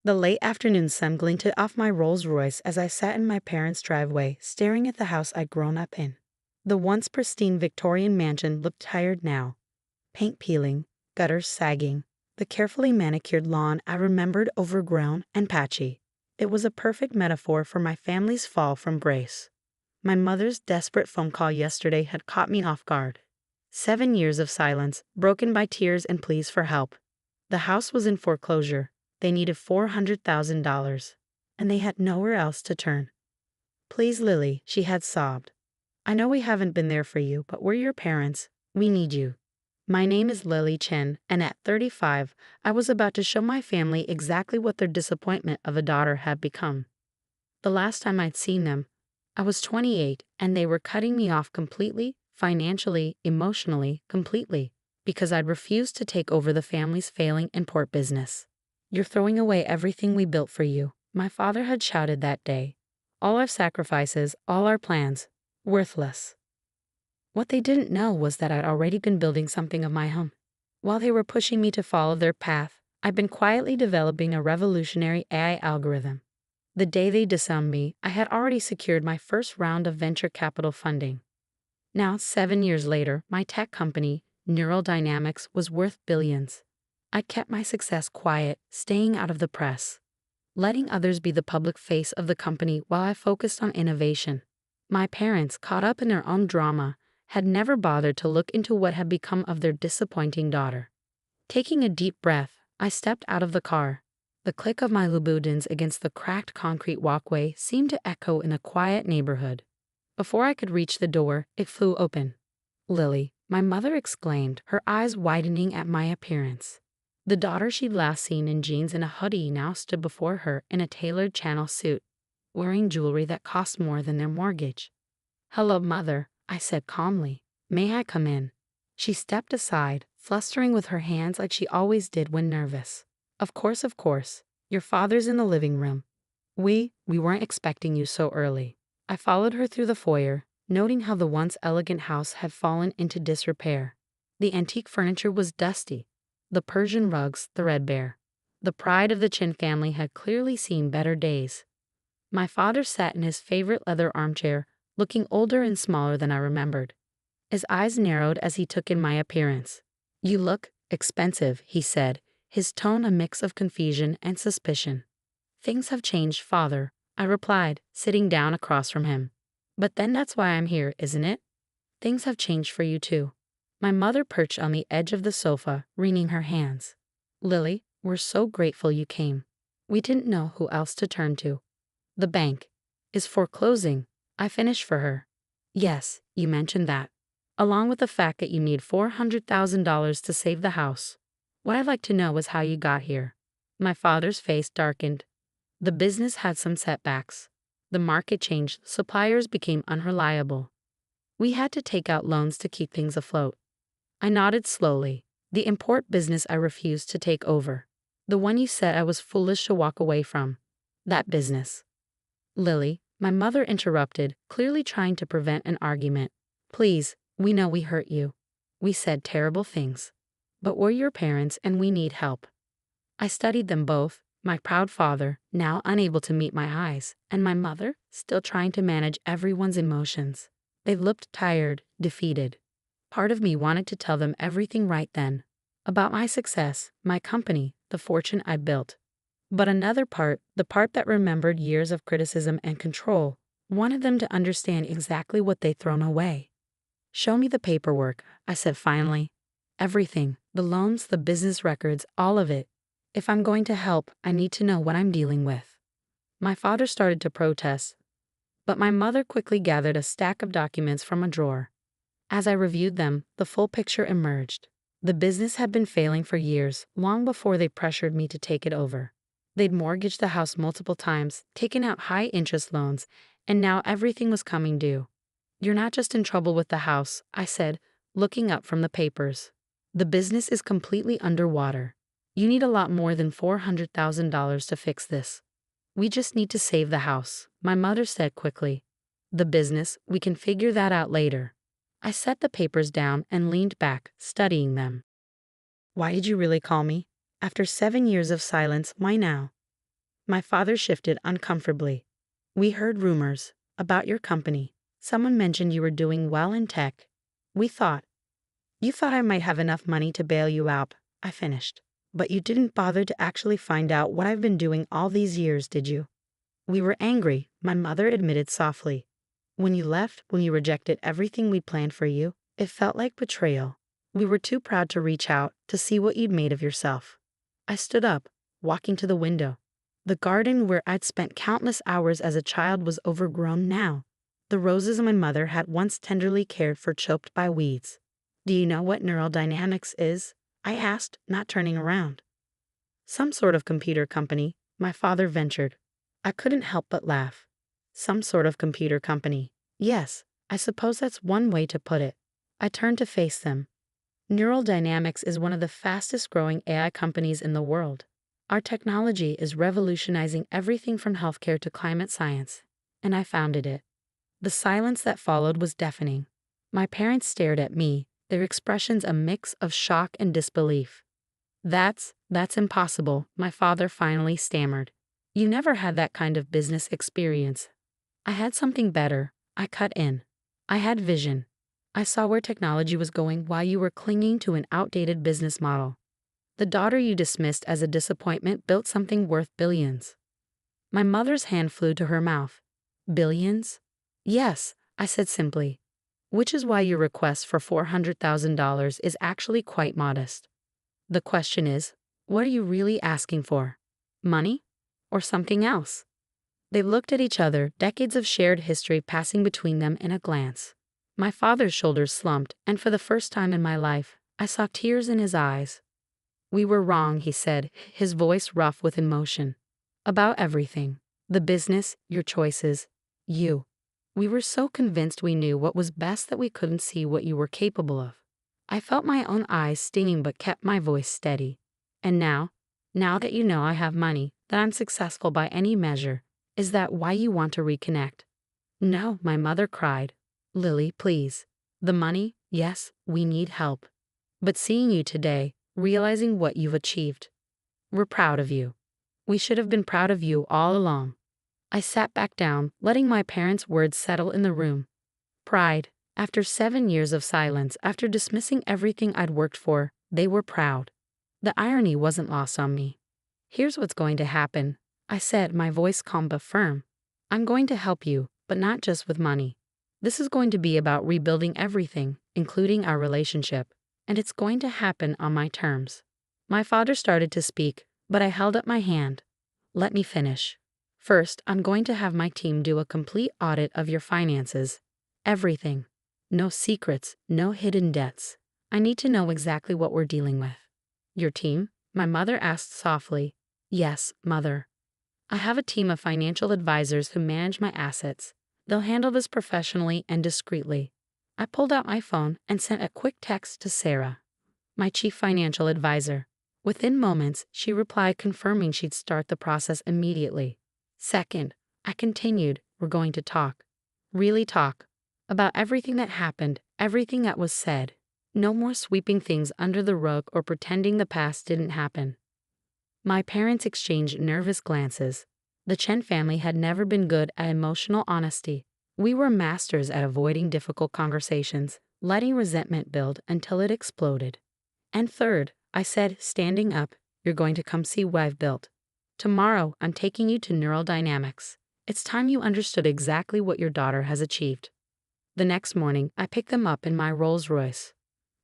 The late afternoon sun glinted off my Rolls Royce as I sat in my parents' driveway, staring at the house I'd grown up in. The once pristine Victorian mansion looked tired now. Paint peeling, gutters sagging, the carefully manicured lawn I remembered overgrown and patchy. It was a perfect metaphor for my family's fall from grace. My mother's desperate phone call yesterday had caught me off guard. 7 years of silence, broken by tears and pleas for help. The house was in foreclosure. They needed $400,000, and they had nowhere else to turn. "Please, Lily," she had sobbed. "I know we haven't been there for you, but we're your parents. We need you." My name is Lily Chen, and at 35, I was about to show my family exactly what their disappointment of a daughter had become. The last time I'd seen them, I was 28, and they were cutting me off completely, financially, emotionally, completely, because I'd refused to take over the family's failing import business. "You're throwing away everything we built for you," my father had shouted that day. "All our sacrifices, all our plans, worthless." What they didn't know was that I'd already been building something of my own. While they were pushing me to follow their path, I'd been quietly developing a revolutionary AI algorithm. The day they disowned me, I had already secured my first round of venture capital funding. Now, 7 years later, my tech company, Neural Dynamics, was worth billions. I kept my success quiet, staying out of the press, letting others be the public face of the company while I focused on innovation. My parents, caught up in their own drama, had never bothered to look into what had become of their disappointing daughter. Taking a deep breath, I stepped out of the car. The click of my Louboutins against the cracked concrete walkway seemed to echo in a quiet neighborhood. Before I could reach the door, it flew open. "Lily," my mother exclaimed, her eyes widening at my appearance. The daughter she'd last seen in jeans and a hoodie now stood before her in a tailored Channel suit, wearing jewelry that cost more than their mortgage. "Hello, Mother," I said calmly. "May I come in?" She stepped aside, flustering with her hands like she always did when nervous. Of course. Your father's in the living room. We weren't expecting you so early." I followed her through the foyer, noting how the once elegant house had fallen into disrepair. The antique furniture was dusty, the Persian rugs threadbare. The pride of the Chen family had clearly seen better days. My father sat in his favorite leather armchair, looking older and smaller than I remembered. His eyes narrowed as he took in my appearance. "You look expensive," he said, his tone a mix of confusion and suspicion. "Things have changed, Father," I replied, sitting down across from him. "But then that's why I'm here, isn't it? Things have changed for you too." My mother perched on the edge of the sofa, wringing her hands. "Lily, we're so grateful you came. We didn't know who else to turn to. The bank is foreclosing," I finished for her. "Yes, you mentioned that. Along with the fact that you need $400,000 to save the house. What I'd like to know is how you got here." My father's face darkened. "The business had some setbacks. The market changed, suppliers became unreliable. We had to take out loans to keep things afloat." I nodded slowly. "The import business I refused to take over. The one you said I was foolish to walk away from. That business." "Lily," my mother interrupted, clearly trying to prevent an argument. "Please, we know we hurt you. We said terrible things. But we're your parents and we need help." I studied them both, my proud father, now unable to meet my eyes, and my mother, still trying to manage everyone's emotions. They looked tired, defeated. Part of me wanted to tell them everything right then, about my success, my company, the fortune I built. But another part, the part that remembered years of criticism and control, wanted them to understand exactly what they'd thrown away. "Show me the paperwork," I said finally. "Everything, the loans, the business records, all of it. If I'm going to help, I need to know what I'm dealing with." My father started to protest, but my mother quickly gathered a stack of documents from a drawer. As I reviewed them, the full picture emerged. The business had been failing for years, long before they pressured me to take it over. They'd mortgaged the house multiple times, taken out high-interest loans, and now everything was coming due. "You're not just in trouble with the house," I said, looking up from the papers. "The business is completely underwater. You need a lot more than $400,000 to fix this." "We just need to save the house," my mother said quickly. "The business, we can figure that out later." I set the papers down and leaned back, studying them. "Why did you really call me? After 7 years of silence, why now?" My father shifted uncomfortably. We heard rumors about your company. Someone mentioned you were doing well in tech. We thought. You thought I might have enough money to bail you out, I finished. But you didn't bother to actually find out what I've been doing all these years, did you? We were angry, my mother admitted softly. When you left, when you rejected everything we planned for you, it felt like betrayal. We were too proud to reach out to see what you'd made of yourself. I stood up, walking to the window. The garden where I'd spent countless hours as a child was overgrown now. The roses my mother had once tenderly cared for choked by weeds. Do you know what neural dynamics is? I asked, not turning around. Some sort of computer company, my father ventured. I couldn't help but laugh. Some sort of computer company. Yes, I suppose that's one way to put it. I turned to face them. Neural Dynamics is one of the fastest growing AI companies in the world. Our technology is revolutionizing everything from healthcare to climate science, and I founded it. The silence that followed was deafening. My parents stared at me, their expressions a mix of shock and disbelief. That's impossible, my father finally stammered. You never had that kind of business experience. I had something better. I cut in. I had vision. I saw where technology was going while you were clinging to an outdated business model. The daughter you dismissed as a disappointment built something worth billions. My mother's hand flew to her mouth. Billions? Yes, I said simply. Which is why your request for $400,000 is actually quite modest. The question is, what are you really asking for? Money? Or something else? They looked at each other, decades of shared history passing between them in a glance. My father's shoulders slumped, and for the first time in my life, I saw tears in his eyes. We were wrong, he said, his voice rough with emotion. About everything. The business, your choices, you. We were so convinced we knew what was best that we couldn't see what you were capable of. I felt my own eyes stinging but kept my voice steady. And now that you know I have money, that I'm successful by any measure, is that why you want to reconnect? No, my mother cried. Lily, please. The money, yes, we need help. But seeing you today, realizing what you've achieved. We're proud of you. We should have been proud of you all along. I sat back down, letting my parents' words settle in the room. Pride. After 7 years of silence, after dismissing everything I'd worked for, they were proud. The irony wasn't lost on me. Here's what's going to happen, I said, my voice calm but firm. I'm going to help you, but not just with money. This is going to be about rebuilding everything, including our relationship, and it's going to happen on my terms. My father started to speak, but I held up my hand. Let me finish. First, I'm going to have my team do a complete audit of your finances. Everything. No secrets, no hidden debts. I need to know exactly what we're dealing with. Your team? My mother asked softly. Yes, mother. I have a team of financial advisors who manage my assets. They'll handle this professionally and discreetly. I pulled out my phone and sent a quick text to Sarah, my chief financial advisor. Within moments, she replied confirming she'd start the process immediately. Second, I continued, we're going to talk. Really talk. About everything that happened, everything that was said. No more sweeping things under the rug or pretending the past didn't happen. My parents exchanged nervous glances. The Chen family had never been good at emotional honesty. We were masters at avoiding difficult conversations, letting resentment build until it exploded. And third, I said, standing up, you're going to come see what I've built. Tomorrow, I'm taking you to Neural Dynamics. It's time you understood exactly what your daughter has achieved. The next morning, I picked them up in my Rolls Royce.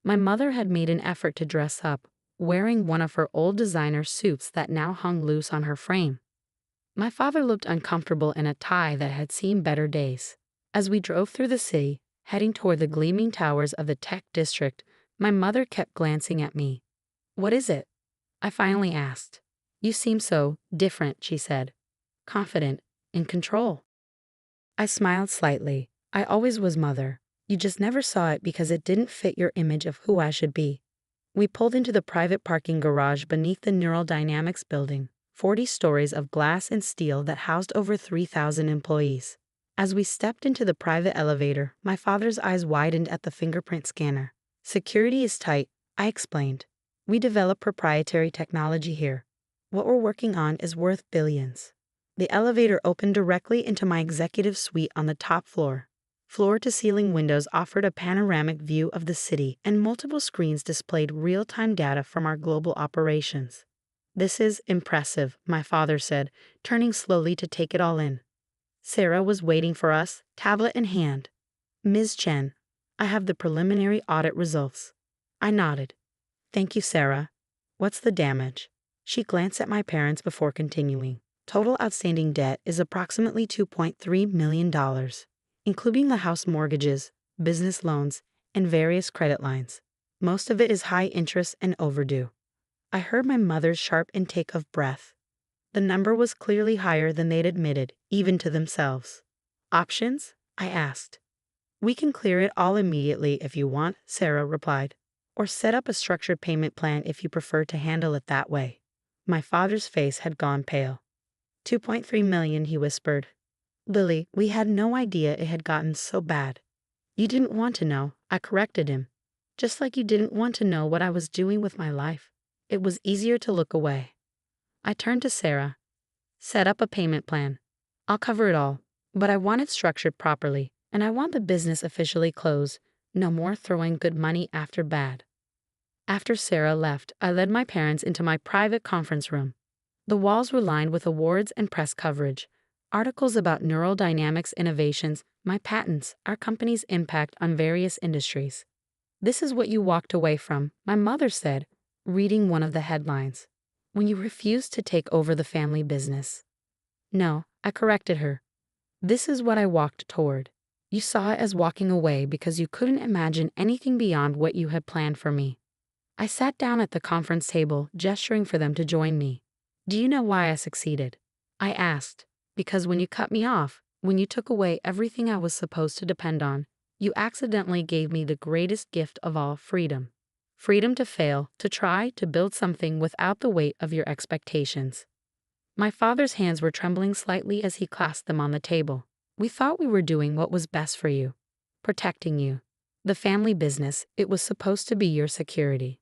My mother had made an effort to dress up, wearing one of her old designer suits that now hung loose on her frame. My father looked uncomfortable in a tie that had seen better days. As we drove through the city, heading toward the gleaming towers of the tech district, my mother kept glancing at me. What is it? I finally asked. You seem so different, she said. Confident, in control. I smiled slightly. I always was, mother. You just never saw it because it didn't fit your image of who I should be. We pulled into the private parking garage beneath the Neural Dynamics building, 40 stories of glass and steel that housed over 3,000 employees. As we stepped into the private elevator, my father's eyes widened at the fingerprint scanner. Security is tight, I explained. We develop proprietary technology here. What we're working on is worth billions. The elevator opened directly into my executive suite on the top floor. Floor-to-ceiling windows offered a panoramic view of the city, and multiple screens displayed real-time data from our global operations. "This is impressive," my father said, turning slowly to take it all in. Sarah was waiting for us, tablet in hand. "Ms. Chen, I have the preliminary audit results." I nodded. "Thank you, Sarah. What's the damage?" She glanced at my parents before continuing. "Total outstanding debt is approximately $2.3 million, including the house mortgages, business loans, and various credit lines. Most of it is high interest and overdue." I heard my mother's sharp intake of breath. The number was clearly higher than they'd admitted, even to themselves. "Options?" I asked. "We can clear it all immediately if you want," Sarah replied, "or set up a structured payment plan if you prefer to handle it that way." My father's face had gone pale. "$2.3 million," he whispered. "Lily, we had no idea it had gotten so bad." "You didn't want to know," I corrected him. "Just like you didn't want to know what I was doing with my life. It was easier to look away." I turned to Sarah. "Set up a payment plan. I'll cover it all, but I want it structured properly, and I want the business officially closed. No more throwing good money after bad." After Sarah left, I led my parents into my private conference room. The walls were lined with awards and press coverage, articles about neural dynamics innovations, my patents, our company's impact on various industries. "This is what you walked away from," my mother said, reading one of the headlines, "when you refused to take over the family business." "No," I corrected her. "This is what I walked toward. You saw it as walking away because you couldn't imagine anything beyond what you had planned for me." I sat down at the conference table, gesturing for them to join me. "Do you know why I succeeded?" I asked. "Because when you cut me off, when you took away everything I was supposed to depend on, you accidentally gave me the greatest gift of all, freedom. Freedom to fail, to try, to build something without the weight of your expectations." My father's hands were trembling slightly as he clasped them on the table. "We thought we were doing what was best for you, protecting you. The family business, it was supposed to be your security.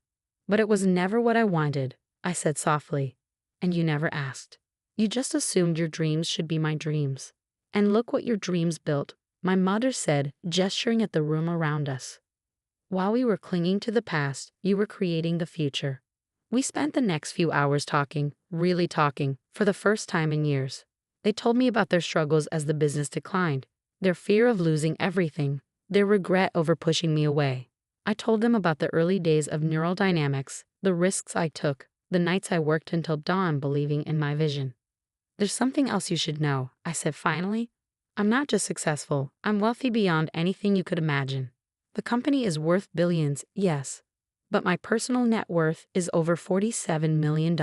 But it was never what I wanted," I said softly. "And you never asked. You just assumed your dreams should be my dreams. And look what your dreams built," my mother said, gesturing at the room around us. "While we were clinging to the past, you were creating the future." We spent the next few hours talking, really talking, for the first time in years. They told me about their struggles as the business declined, their fear of losing everything, their regret over pushing me away. I told them about the early days of neural dynamics, the risks I took, the nights I worked until dawn believing in my vision. "There's something else you should know," I said finally. "I'm not just successful, I'm wealthy beyond anything you could imagine. The company is worth billions, yes, but my personal net worth is over $47 million.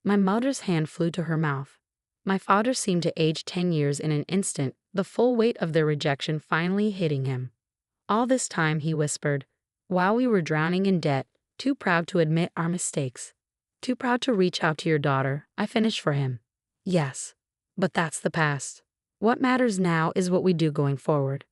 My mother's hand flew to her mouth. My father seemed to age 10 years in an instant, the full weight of their rejection finally hitting him. "All this time," he whispered, "while we were drowning in debt, too proud to admit our mistakes, too proud to reach out to your daughter, I finished for him." "Yes, but that's the past. What matters now is what we do going forward."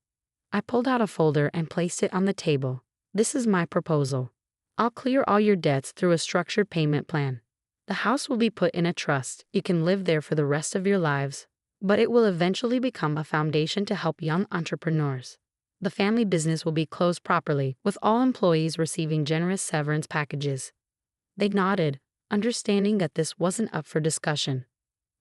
I pulled out a folder and placed it on the table. "This is my proposal. I'll clear all your debts through a structured payment plan. The house will be put in a trust. You can live there for the rest of your lives, but it will eventually become a foundation to help young entrepreneurs. The family business will be closed properly, with all employees receiving generous severance packages." They nodded, understanding that this wasn't up for discussion.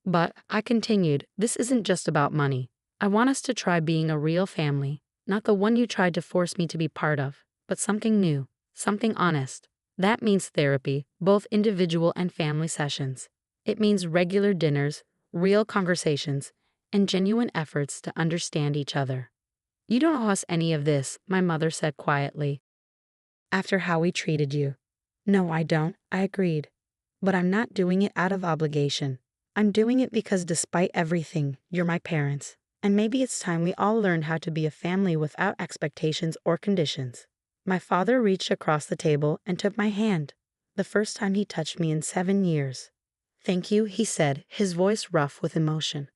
"But," I continued, "this isn't just about money. I want us to try being a real family, not the one you tried to force me to be part of, but something new, something honest. That means therapy, both individual and family sessions. It means regular dinners, real conversations, and genuine efforts to understand each other." "You don't owe us any of this," my mother said quietly. "After how we treated you." "No, I don't," I agreed. "But I'm not doing it out of obligation. I'm doing it because despite everything, you're my parents. And maybe it's time we all learned how to be a family without expectations or conditions." My father reached across the table and took my hand, the first time he touched me in 7 years. "Thank you," he said, his voice rough with emotion.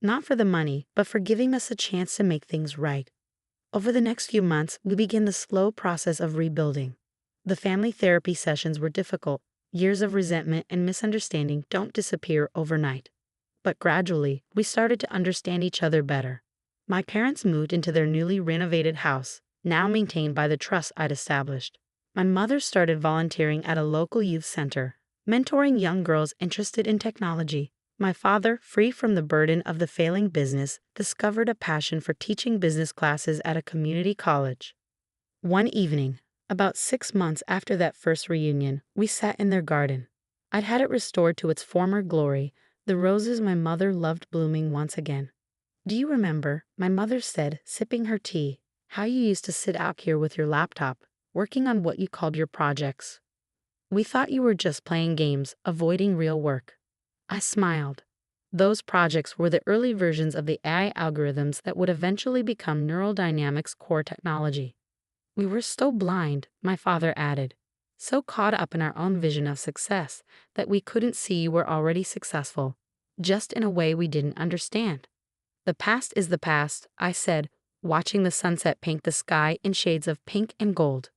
"Not for the money, but for giving us a chance to make things right." Over the next few months, we began the slow process of rebuilding. The family therapy sessions were difficult, Years of resentment and misunderstanding don't disappear overnight. But gradually, we started to understand each other better. My parents moved into their newly renovated house, now maintained by the trust I'd established. My mother started volunteering at a local youth center, mentoring young girls interested in technology. My father, free from the burden of the failing business, discovered a passion for teaching business classes at a community college. One evening, about 6 months after that first reunion, we sat in their garden. I'd had it restored to its former glory, the roses my mother loved blooming once again. "Do you remember," my mother said, sipping her tea, "how you used to sit out here with your laptop, working on what you called your projects? We thought you were just playing games, avoiding real work." I smiled. Those projects were the early versions of the AI algorithms that would eventually become neural dynamics core technology. "We were so blind," my father added, "so caught up in our own vision of success that we couldn't see you were already successful, just in a way we didn't understand." "The past is the past," I said, watching the sunset paint the sky in shades of pink and gold.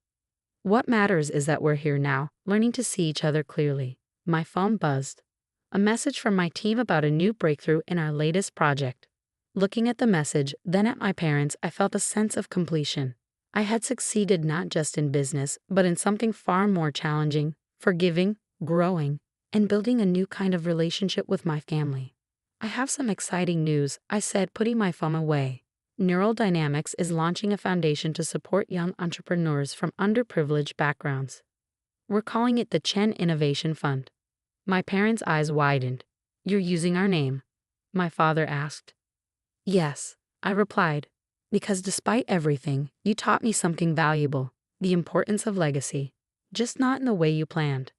"What matters is that we're here now, learning to see each other clearly." My phone buzzed. A message from my team about a new breakthrough in our latest project. Looking at the message, then at my parents, I felt a sense of completion. I had succeeded not just in business, but in something far more challenging, forgiving, growing, and building a new kind of relationship with my family. "I have some exciting news," I said, putting my phone away. Neural Dynamics is launching a foundation to support young entrepreneurs from underprivileged backgrounds. We're calling it the Chen Innovation Fund. My parents' eyes widened. "You're using our name?" my father asked. "Yes," I replied, "because despite everything, you taught me something valuable, the importance of legacy, just not in the way you planned."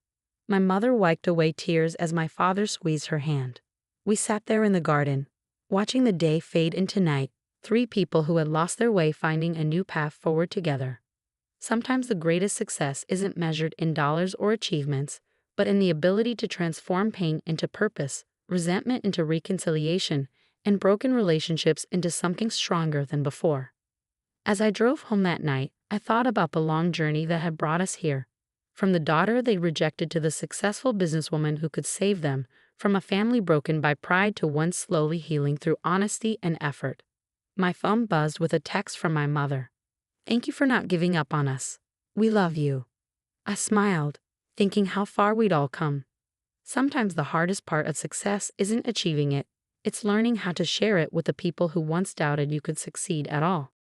My mother wiped away tears as my father squeezed her hand. We sat there in the garden, watching the day fade into night, three people who had lost their way finding a new path forward together. Sometimes the greatest success isn't measured in dollars or achievements, but in the ability to transform pain into purpose, resentment into reconciliation, and broken relationships into something stronger than before. As I drove home that night, I thought about the long journey that had brought us here. From the daughter they rejected to the successful businesswoman who could save them, from a family broken by pride to one slowly healing through honesty and effort. My phone buzzed with a text from my mother. "Thank you for not giving up on us. We love you." I smiled, thinking how far we'd all come. Sometimes the hardest part of success isn't achieving it, it's learning how to share it with the people who once doubted you could succeed at all.